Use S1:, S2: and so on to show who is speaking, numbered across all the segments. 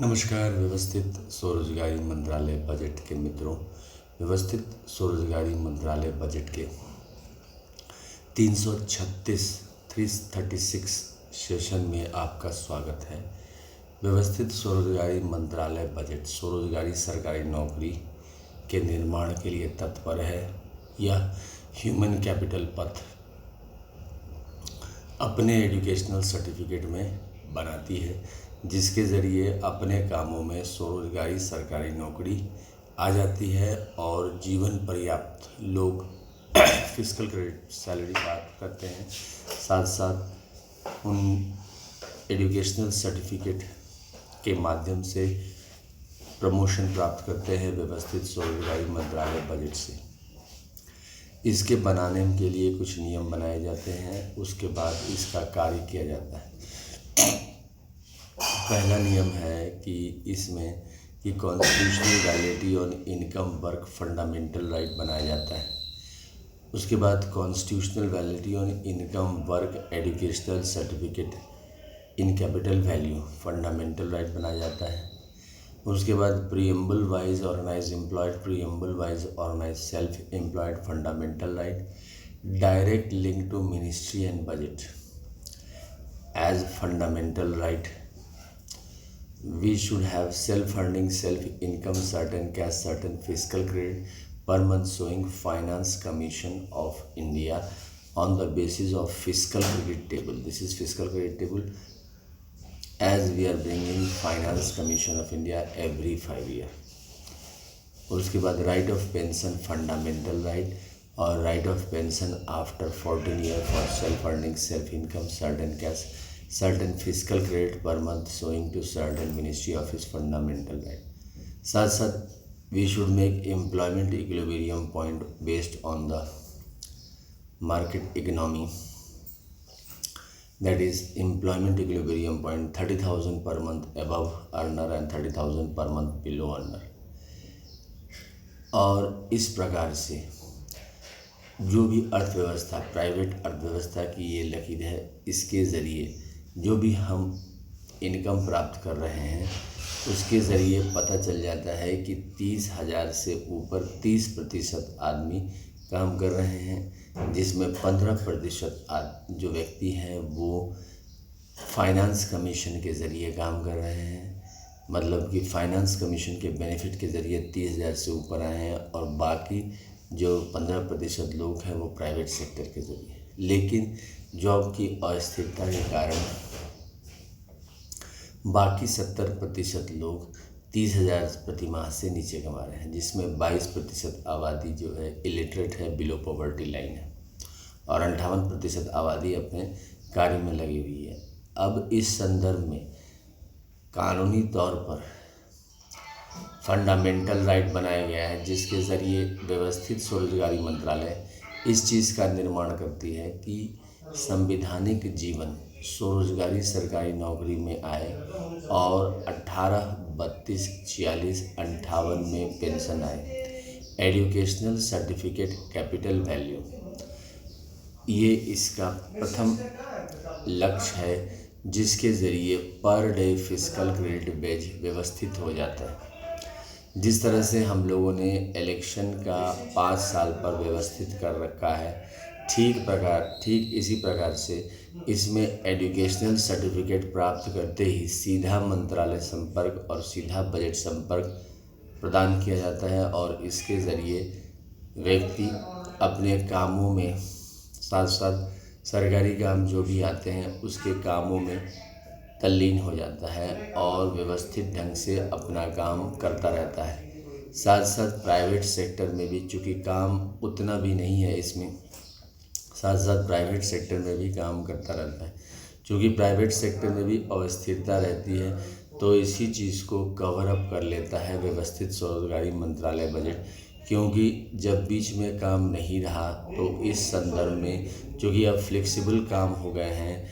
S1: नमस्कार। व्यवस्थित स्वरोजगारी मंत्रालय बजट के मित्रों, व्यवस्थित स्वरोजगारी मंत्रालय बजट के 336 सेशन में आपका स्वागत है। व्यवस्थित स्वरोजगारी मंत्रालय बजट स्वरोजगारी सरकारी नौकरी के निर्माण के लिए तत्पर है। यह ह्यूमन कैपिटल पथ अपने एजुकेशनल सर्टिफिकेट में बनाती है, जिसके ज़रिए अपने कामों में स्वरोजगारी सरकारी नौकरी आ जाती है और जीवन पर्याप्त लोग फिजिकल क्रेडिट सैलरी प्राप्त करते हैं। साथ साथ उन एजुकेशनल सर्टिफिकेट के माध्यम से प्रमोशन प्राप्त करते हैं व्यवस्थित स्वरोजगारी मंत्रालय बजट से। इसके बनाने के लिए कुछ नियम बनाए जाते हैं, उसके बाद इसका कार्य किया जाता है। पहला नियम है कि इसमें कि constitutional validity on income work fundamental right बनाया जाता है। उसके बाद constitutional validity on income work educational certificate in capital value fundamental right बनाया जाता है। उसके बाद preamble wise organise employed, preamble wise organise self employed fundamental right, direct link to ministry and budget as fundamental right. We should have self-funding, self-income, certain cash, certain fiscal credit per month showing Finance Commission of India on the basis of fiscal credit table. This is fiscal credit table as we are bringing Finance Commission of India every 5 year. और उसके बाद right of pension fundamental right और right of pension after 14 year for self earning, self income, certain cash, certain fiscal credit per month showing to certain ministry office fundamental right. साथ साथ we should make employment equilibrium point based on the market economy, that is employment equilibrium point 30,000 per month above earner and 30,000 per month below earner। और इस प्रकार से जो भी अर्थव्यवस्था private अर्थव्यवस्था की ये लकीर है, इसके ज़रिए जो भी हम इनकम प्राप्त कर रहे हैं उसके ज़रिए पता चल जाता है कि 30,000 से ऊपर 30% आदमी काम कर रहे हैं, जिसमें 15% जो व्यक्ति हैं वो फाइनेंस कमीशन के ज़रिए काम कर रहे हैं। मतलब कि फाइनेंस कमीशन के बेनिफिट के ज़रिए 30,000 से ऊपर आए हैं और बाकी जो 15% लोग हैं वो प्राइवेट सेक्टर के ज़रिए। लेकिन जॉब की अस्थिरता के कारण बाकी 70% लोग 30,000 प्रति माह से नीचे कमा रहे हैं, जिसमें 22% आबादी जो है इलिटरेट है, बिलो पॉवर्टी लाइन है, और 58% आबादी अपने कार्य में लगी हुई है। अब इस संदर्भ में कानूनी तौर पर फंडामेंटल राइट बनाया गया है, जिसके ज़रिए व्यवस्थित स्वरोजगारी मंत्रालय इस चीज़ का निर्माण करती है कि संवैधानिक जीवन स्वरोजगारी सरकारी नौकरी में आए और 18, 32, 46, 58 में पेंशन आए। एजुकेशनल सर्टिफिकेट कैपिटल वैल्यू ये इसका प्रथम लक्ष्य है, जिसके ज़रिए per day physical credit beige व्यवस्थित हो जाता है। जिस तरह से हम लोगों ने इलेक्शन का 5 साल पर व्यवस्थित कर रखा है, ठीक इसी प्रकार से इसमें एजुकेशनल सर्टिफिकेट प्राप्त करते ही सीधा मंत्रालय संपर्क और सीधा बजट संपर्क प्रदान किया जाता है और इसके ज़रिए व्यक्ति अपने कामों में साथ साथ सरकारी काम जो भी आते हैं उसके कामों में तल्लीन हो जाता है और व्यवस्थित ढंग से अपना काम करता रहता है। साथ साथ प्राइवेट सेक्टर में भी चूँकि काम उतना भी नहीं है इसमें, साथ साथ प्राइवेट सेक्टर में भी काम करता रहता है। क्योंकि प्राइवेट सेक्टर में भी अस्थिरता रहती है, तो इसी चीज़ को कवर अप कर लेता है व्यवस्थित स्वरोजगारी मंत्रालय बजट। क्योंकि जब बीच में काम नहीं रहा तो इस संदर्भ में क्योंकि अब फ्लेक्सिबल काम हो गए हैं,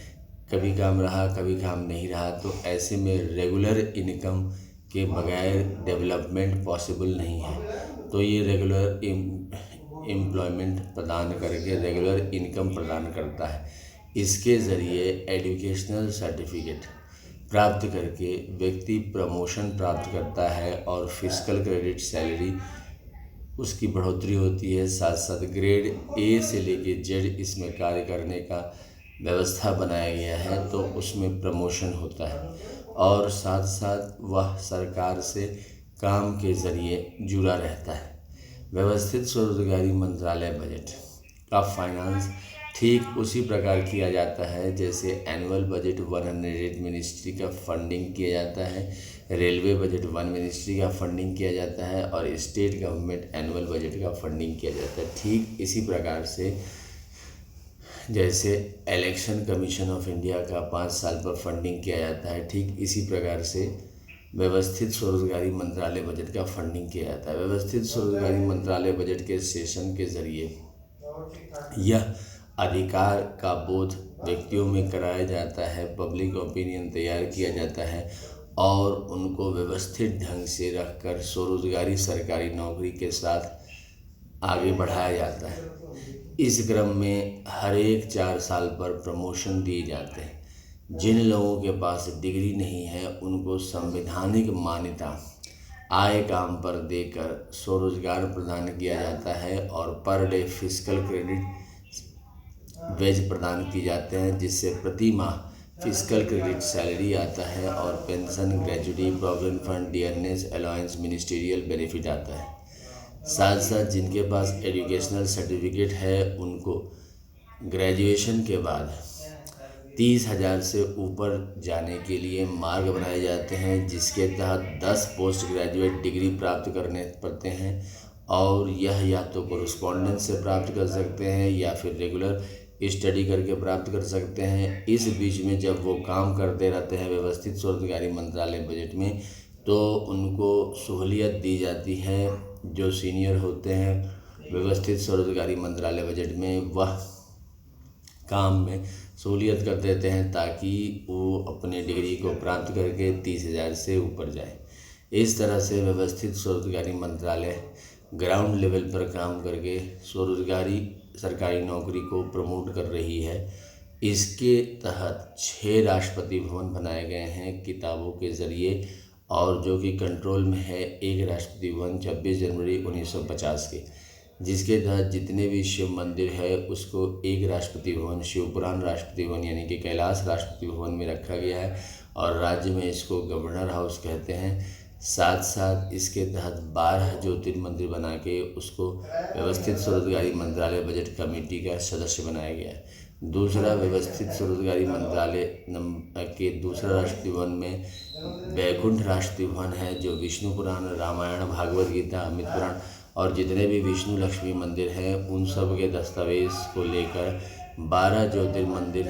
S1: कभी काम रहा कभी काम नहीं रहा, तो ऐसे में रेगुलर इनकम के बगैर डेवलपमेंट पॉसिबल नहीं है। तो ये रेगुलर एम्प्लॉयमेंट प्रदान करके रेगुलर इनकम प्रदान करता है। इसके ज़रिए एजुकेशनल सर्टिफिकेट प्राप्त करके व्यक्ति प्रमोशन प्राप्त करता है और फिजिकल क्रेडिट सैलरी उसकी बढ़ोतरी होती है। साथ साथ ग्रेड ए से लेके जेड इसमें कार्य करने का व्यवस्था बनाया गया है, तो उसमें प्रमोशन होता है और साथ साथ वह सरकार से काम के ज़रिए जुड़ा रहता है। व्यवस्थित स्वरोजगारी मंत्रालय बजट का फाइनेंस ठीक उसी प्रकार किया जाता है जैसे एनुअल बजट 108 मिनिस्ट्री का फंडिंग किया जाता है, रेलवे बजट 1 मिनिस्ट्री का फंडिंग किया जाता है और स्टेट गवर्नमेंट एनुअल बजट का फंडिंग किया जाता है। ठीक इसी प्रकार से जैसे इलेक्शन कमीशन ऑफ इंडिया का 5 साल पर फंडिंग किया जाता है, ठीक इसी प्रकार से व्यवस्थित स्वरोजगारी मंत्रालय बजट का फंडिंग किया जाता है। व्यवस्थित स्वरोजगारी मंत्रालय बजट के सेशन के ज़रिए यह अधिकार का बोध व्यक्तियों में कराया जाता है, पब्लिक ओपिनियन तैयार किया जाता है और उनको व्यवस्थित ढंग से रखकर स्वरोजगारी सरकारी नौकरी के साथ आगे बढ़ाया जाता है। इस क्रम में हर एक 4 साल पर प्रमोशन दिए जाते हैं। जिन लोगों के पास डिग्री नहीं है उनको संवैधानिक मान्यता आय काम पर देकर स्वरोजगार प्रदान किया जाता है और per day physical credit veg प्रदान किए जाते हैं, जिससे प्रति माह फिजिकल क्रेडिट सैलरी आता है और pension, gratuity, provident fund, dearness allowance, ministerial benefit आता है। साथ साथ जिनके पास एजुकेशनल सर्टिफिकेट है उनको ग्रेजुएशन के बाद 30,000 से ऊपर जाने के लिए मार्ग बनाए जाते हैं, जिसके तहत 10 पोस्ट ग्रेजुएट डिग्री प्राप्त करने पड़ते हैं और यह या तो कोरेस्पॉन्डेंस से प्राप्त कर सकते हैं या फिर रेगुलर स्टडी करके प्राप्त कर सकते हैं। इस बीच में जब वो काम करते रहते हैं व्यवस्थित स्वरोजगारी मंत्रालय बजट में, तो उनको सहूलियत दी जाती है। जो सीनियर होते हैं व्यवस्थित स्वरोजगारी मंत्रालय बजट में, वह काम में सहूलियत कर देते हैं ताकि वो अपने डिग्री को प्राप्त करके 30,000 से ऊपर जाए। इस तरह से व्यवस्थित स्वरोजगारी मंत्रालय ग्राउंड लेवल पर काम करके स्वरोजगारी सरकारी नौकरी को प्रमोट कर रही है। इसके तहत 6 राष्ट्रपति भवन बनाए गए हैं किताबों के ज़रिए और जो कि कंट्रोल में है। एक राष्ट्रपति भवन 26 जनवरी 1950 के, जिसके तहत जितने भी शिव मंदिर है उसको एक राष्ट्रपति भवन, शिवपुराण राष्ट्रपति भवन यानी कि कैलाश राष्ट्रपति भवन में रखा गया है और राज्य में इसको गवर्नर हाउस कहते हैं। साथ साथ इसके तहत 12 ज्योतिर्मंदिर बना के उसको व्यवस्थित स्वरोजगारी मंत्रालय बजट कमेटी का सदस्य बनाया गया है। दूसरा, व्यवस्थित स्वरोजगारी मंत्रालय के दूसरा राष्ट्रपति भवन में वैकुंठ राष्ट्रपति भवन है, जो विष्णु पुराण, रामायण, भागवत गीता, अमृत पुराण और जितने भी विष्णु लक्ष्मी मंदिर हैं उन सब के दस्तावेज को लेकर 12 ज्योतिर्मंदिर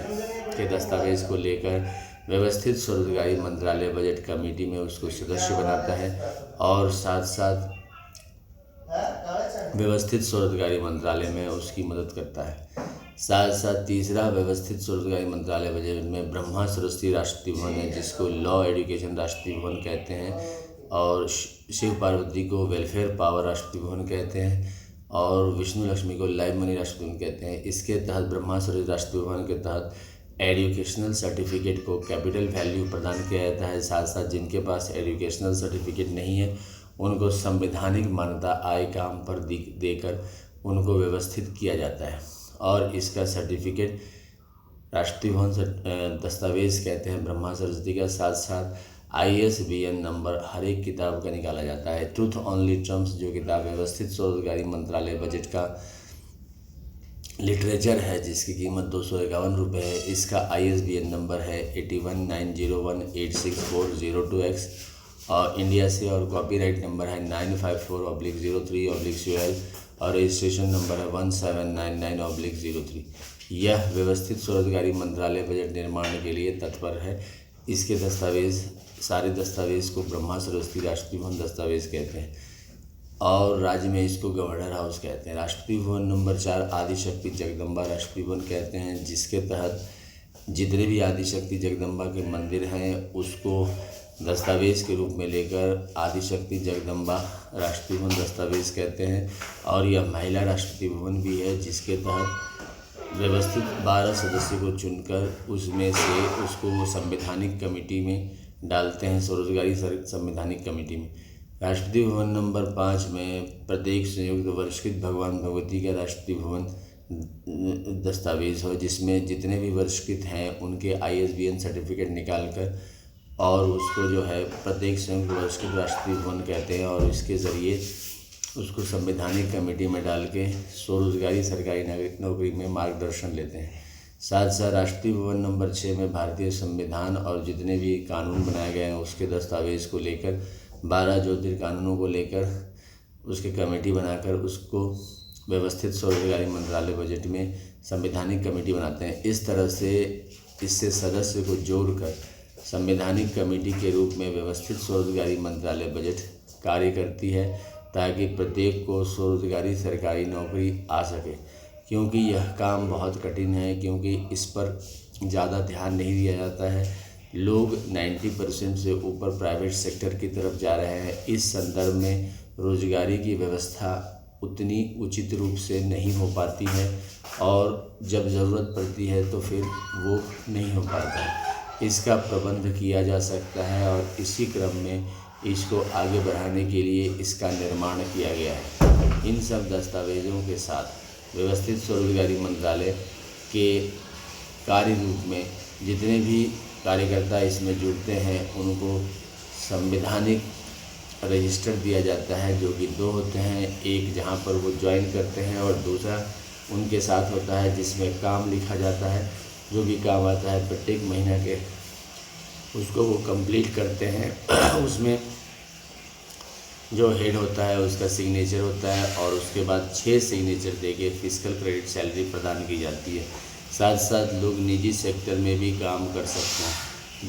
S1: के दस्तावेज को लेकर व्यवस्थित स्वरोजगारी मंत्रालय बजट कमेटी में उसको सदस्य बनाता है और साथ साथ व्यवस्थित स्वरोजगारी मंत्रालय में उसकी मदद करता है। साथ साथ तीसरा, व्यवस्थित स्वरोजगारी मंत्रालय बजट में ब्रह्मा सरस्वती राष्ट्रपति भवन है, जिसको लॉ एजुकेशन राष्ट्रपति भवन कहते हैं और शिव पार्वती को वेलफेयर पावर राष्ट्रपति भवन कहते हैं और विष्णु लक्ष्मी को लाइव मनी राष्ट्रपति भवन कहते हैं। इसके तहत ब्रह्मा सरस्वती राष्ट्रपति भवन के तहत एजुकेशनल सर्टिफिकेट को कैपिटल वैल्यू प्रदान किया जाता है। साथ साथ जिनके पास एजुकेशनल सर्टिफिकेट नहीं है उनको संवैधानिक मान्यता आय काम पर देकर उनको व्यवस्थित किया जाता है और इसका सर्टिफिकेट राष्ट्रपति भवन दस्तावेज कहते हैं ब्रह्मा सरस्वती का। साथ साथ ISBN नंबर हर एक किताब का निकाला जाता है। ट्रूथ ओनली ट्रम्प्स जो किताब व्यवस्थित स्वरोजगारी मंत्रालय बजट का लिटरेचर है, जिसकी कीमत 251 रुपये है, इसका ISBN नंबर है 8190186402X और इंडिया से और कॉपीराइट नंबर है 954/03/CL और रजिस्ट्रेशन नंबर है 1799/03। यह व्यवस्थित स्वरोजगारी मंत्रालय बजट निर्माण के लिए तत्पर है। इसके सारे दस्तावेज को ब्रह्मा सरस्वती राष्ट्रपति भवन दस्तावेज कहते हैं और राज्य में इसको गवर्नर हाउस कहते हैं। राष्ट्रपति भवन नंबर 4 आदिशक्ति जगदम्बा राष्ट्रपति भवन कहते हैं, जिसके तहत जितने भी आदिशक्ति जगदम्बा के मंदिर हैं उसको दस्तावेज के रूप में लेकर आदिशक्ति जगदम्बा राष्ट्रपति भवन दस्तावेज कहते हैं और यह महिला राष्ट्रपति भवन भी है, जिसके तहत व्यवस्थित 12 सदस्य को चुनकर उसमें से उसको वो संवैधानिक कमेटी में डालते हैं, स्वरोजगारी संवैधानिक कमेटी में। राष्ट्रपति भवन नंबर 5 में प्रत्येक संयुक्त वर्षकृत भगवान भगवती का राष्ट्रपति भवन दस्तावेज हो, जिसमें जितने भी वर्षकृत हैं उनके ISBN सर्टिफिकेट निकाल कर और उसको जो है प्रत्येक संयुक्त वर्षकृत राष्ट्रपति भवन कहते हैं, और इसके ज़रिए उसको संवैधानिक कमेटी में डाल के स्वरोजगारी सरकारी नौकरी में मार्गदर्शन लेते हैं। साथ साथ राष्ट्रपति भवन नंबर 6 में भारतीय संविधान और जितने भी कानून बनाए गए हैं उसके दस्तावेज़ को लेकर 12 ज्योतिर् कानूनों को लेकर उसकी कमेटी बनाकर उसको व्यवस्थित स्वरोजगारी मंत्रालय बजट में संवैधानिक कमेटी बनाते हैं। इस तरह से इससे सदस्य को जोड़कर संवैधानिक कमेटी के रूप में व्यवस्थित स्वरोजगारी मंत्रालय बजट कार्य करती है, ताकि प्रत्येक को स्वरोजगारी सरकारी नौकरी आ सके। क्योंकि यह काम बहुत कठिन है, क्योंकि इस पर ज़्यादा ध्यान नहीं दिया जाता है। लोग 90% से ऊपर प्राइवेट सेक्टर की तरफ जा रहे हैं। इस संदर्भ में रोजगारी की व्यवस्था उतनी उचित रूप से नहीं हो पाती है, और जब ज़रूरत पड़ती है तो फिर वो नहीं हो पाता है। इसका प्रबंध किया जा सकता है, और इसी क्रम में इसको आगे बढ़ाने के लिए इसका निर्माण किया गया है। इन सब दस्तावेज़ों के साथ व्यवस्थित स्वरोजगारी मंत्रालय के कार्य रूप में जितने भी कार्यकर्ता इसमें जुड़ते हैं उनको संवैधानिक रजिस्टर दिया जाता है, जो कि 2 होते हैं। एक जहां पर वो ज्वाइन करते हैं और दूसरा उनके साथ होता है जिसमें काम लिखा जाता है, जो भी काम आता है प्रत्येक महीना के उसको वो कंप्लीट करते हैं। उसमें जो हेड होता है उसका सिग्नेचर होता है, और उसके बाद 6 सिग्नेचर देके फिजिकल क्रेडिट सैलरी प्रदान की जाती है। साथ साथ लोग निजी सेक्टर में भी काम कर सकते हैं।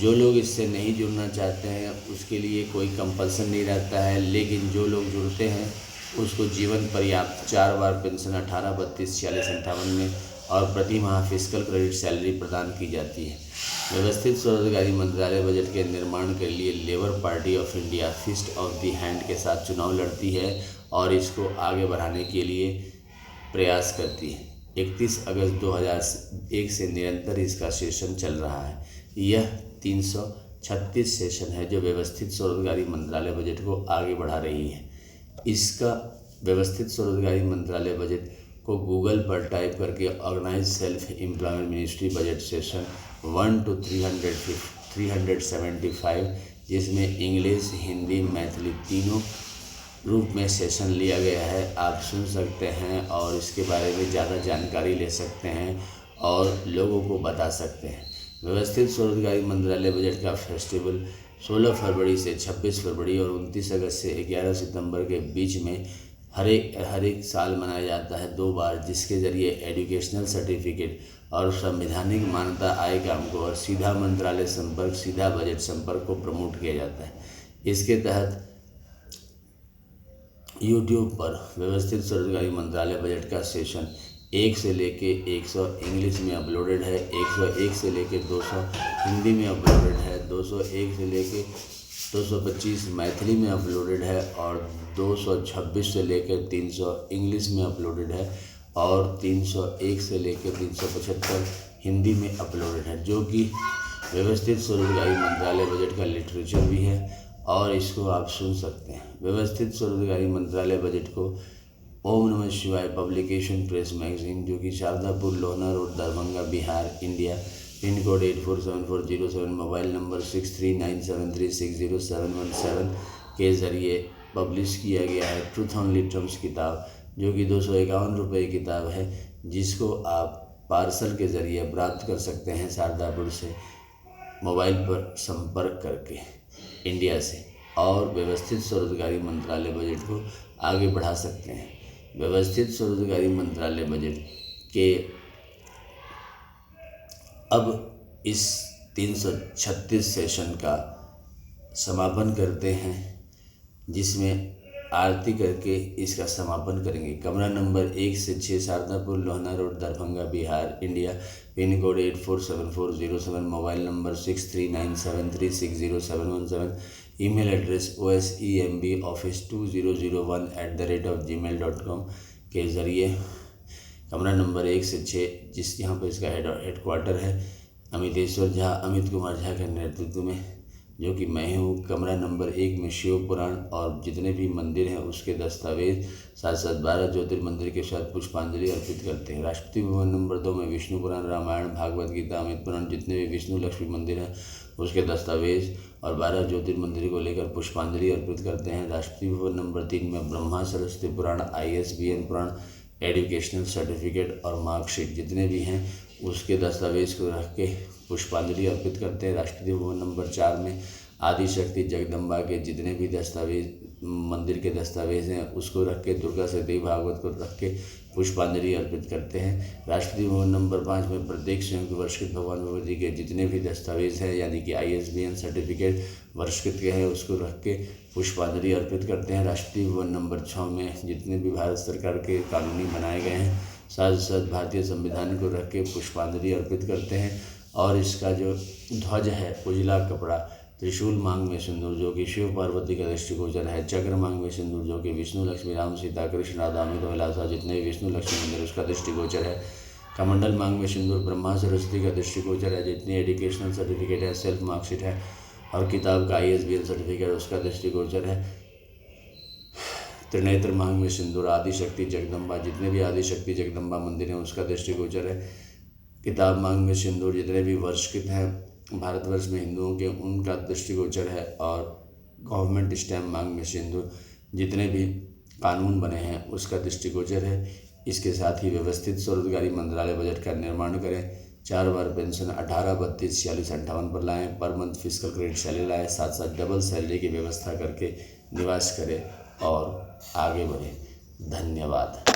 S1: जो लोग इससे नहीं जुड़ना चाहते हैं उसके लिए कोई कंपल्सन नहीं रहता है, लेकिन जो लोग जुड़ते हैं उसको जीवन पर्याप्त 4 बार पेंशन 18, 32, 46, 58 में और प्रति माह फिजिकल क्रेडिट सैलरी प्रदान की जाती है। व्यवस्थित स्वरोजगारी मंत्रालय बजट के निर्माण के लिए labour party of India fist of the hand के साथ चुनाव लड़ती है और इसको आगे बढ़ाने के लिए प्रयास करती है। 31 अगस्त 2001 से निरंतर इसका सेशन चल रहा है। यह 336 सेशन है जो व्यवस्थित स्वरोजगारी मंत्रालय बजट को आगे बढ़ा रही है। इसका व्यवस्थित स्वरोजगारी मंत्रालय बजट को गूगल पर टाइप करके organise self employment ministry budget session 1 to 375, जिसमें इंग्लिश, हिंदी, मैथिली तीनों रूप में सेशन लिया गया है। आप सुन सकते हैं और इसके बारे में ज़्यादा जानकारी ले सकते हैं और लोगों को बता सकते हैं। व्यवस्थित स्वरोजगारी मंत्रालय बजट का फेस्टिवल 16 फरवरी से 26 फरवरी और 29 अगस्त से 11 सितंबर के बीच में हर एक साल मनाया जाता है 2 बार, जिसके ज़रिए एजुकेशनल सर्टिफिकेट और संवैधानिक मान्यता आएगा हमको, और सीधा मंत्रालय संपर्क, सीधा बजट संपर्क को प्रमोट किया जाता है। इसके तहत यूट्यूब पर व्यवस्थित स्वरोजगारी मंत्रालय बजट का सेशन 1 से लेके 100 इंग्लिश में अपलोडेड है, 101 से लेके 200 हिंदी में अपलोडेड है, 201 से लेके 225 मैथिली में अपलोडेड है, और 226 से लेकर 300 इंग्लिश में अपलोडेड है, और 301 से लेकर 375 हिंदी में अपलोडेड है, जो कि व्यवस्थित स्वरोजगारी मंत्रालय बजट का लिटरेचर भी है और इसको आप सुन सकते हैं। व्यवस्थित स्वरोजगारी मंत्रालय बजट को ओम नमः शिवाय पब्लिकेशन प्रेस मैगजीन, जो कि Shardapur Lohna road, Darbhanga, Bihar, India, pin code 847407, mobile number 6397360717 के ज़रिए पब्लिश किया गया है। ट्रूथ ओनली टर्म्स किताब, जो कि 251 रुपये की किताब है, जिसको आप पार्सल के ज़रिए प्राप्त कर सकते हैं शारदापुर से मोबाइल पर संपर्क करके इंडिया से, और व्यवस्थित स्वरोजगारी मंत्रालय बजट को आगे बढ़ा सकते हैं। व्यवस्थित स्वरोजगारी मंत्रालय बजट के अब इस 336 सेशन का समापन करते हैं, जिसमें आरती करके इसका समापन करेंगे। कमरा नंबर 1 से 6, Shardapur Lohna road, Darbhanga, Bihar, India, pin code 847407, mobile number 6397360717, email address osemb office2001@gmail.com के ज़रिए कमरा नंबर 1 से 6, जिस यहाँ पर इसका हेडक्वार्टर है अमितेश्वर झा, अमित कुमार झा के नेतृत्व में, जो कि मैं हूँ। कमरा नंबर 1 में शिव पुराण और जितने भी मंदिर हैं उसके दस्तावेज, साथ साथ 12 ज्योतिर्मंदिर के साथ पुष्पांजलि अर्पित करते हैं। राष्ट्रपति भवन नंबर 2 में विष्णु पुराण, रामायण, भागवत गीता, अमित पुराण, जितने भी विष्णु लक्ष्मी मंदिर हैं उसके दस्तावेज और 12 ज्योतिर्मंदिर को लेकर पुष्पांजलि अर्पित करते हैं। राष्ट्रपति भवन नंबर 3 में ब्रह्मा सरस्वती पुराण, ISBN पुराण, एजुकेशनल सर्टिफिकेट और मार्कशीट जितने भी हैं उसके दस्तावेज को रख के पुष्पांजलि अर्पित करते हैं। राष्ट्रपति भवन नंबर 4 में आदिशक्ति जगदम्बा के जितने भी दस्तावेज मंदिर के दस्तावेज हैं उसको रख के, दुर्गा सती भागवत को रख के पुष्पांजलि अर्पित करते हैं। राष्ट्रपति भवन नंबर 5 में प्रत्येक संयुक्त वर्षकृत भगवान भगवती के जितने भी दस्तावेज हैं यानी कि ISBN सर्टिफिकेट वर्षकृत के हैं उसको रख के पुष्पांजलि अर्पित करते हैं। राष्ट्रपति भवन नंबर 6 में जितने भी भारत सरकार के कानूनी बनाए गए हैं साथ साथ भारतीय संविधान को रख के पुष्पांजलि अर्पित करते हैं। और इसका जो ध्वज है उजला कपड़ा, त्रिशूल मांग में सिंदूर जो कि शिव पार्वती का दृष्टिगोचर है, चक्र मांग में सिंदूर जो कि विष्णु लक्ष्मी राम सीता कृष्ण राधा अमित विलासा जितने भी विष्णु लक्ष्मी मंदिर उसका दृष्टिगोचर है। कमंडल मांग में सिंदूर ब्रह्मा सरस्वती का दृष्टिगोचर है, जितनी एजुकेशनल सर्टिफिकेट है, सेल्फ मार्कशीट है और किताब का ISBN सर्टिफिकेट उसका दृष्टिगोचर है। त्रिनेत्र मांग में सिंदूर आदिशक्ति जगदम्बा जितने भी आदिशक्ति जगदम्बा मंदिर हैं उसका दृष्टिगोचर है। किताब मांग में सिंदूर जितने भी वर्षकृत हैं भारतवर्ष में हिंदुओं के उनका दृष्टिगोचर है। और गवर्नमेंट स्टैम्प मांग में सिंदूर जितने भी कानून बने हैं उसका दृष्टिगोचर है। इसके साथ ही व्यवस्थित स्वरोजगारी मंत्रालय बजट का निर्माण करें, 4 बार पेंशन 18, 32, 46, 58 पर लाएँ, per month physical credit salary लाएँ, साथ साथ डबल सैलरी की व्यवस्था करके निवास करें और आगे बढ़ें। धन्यवाद।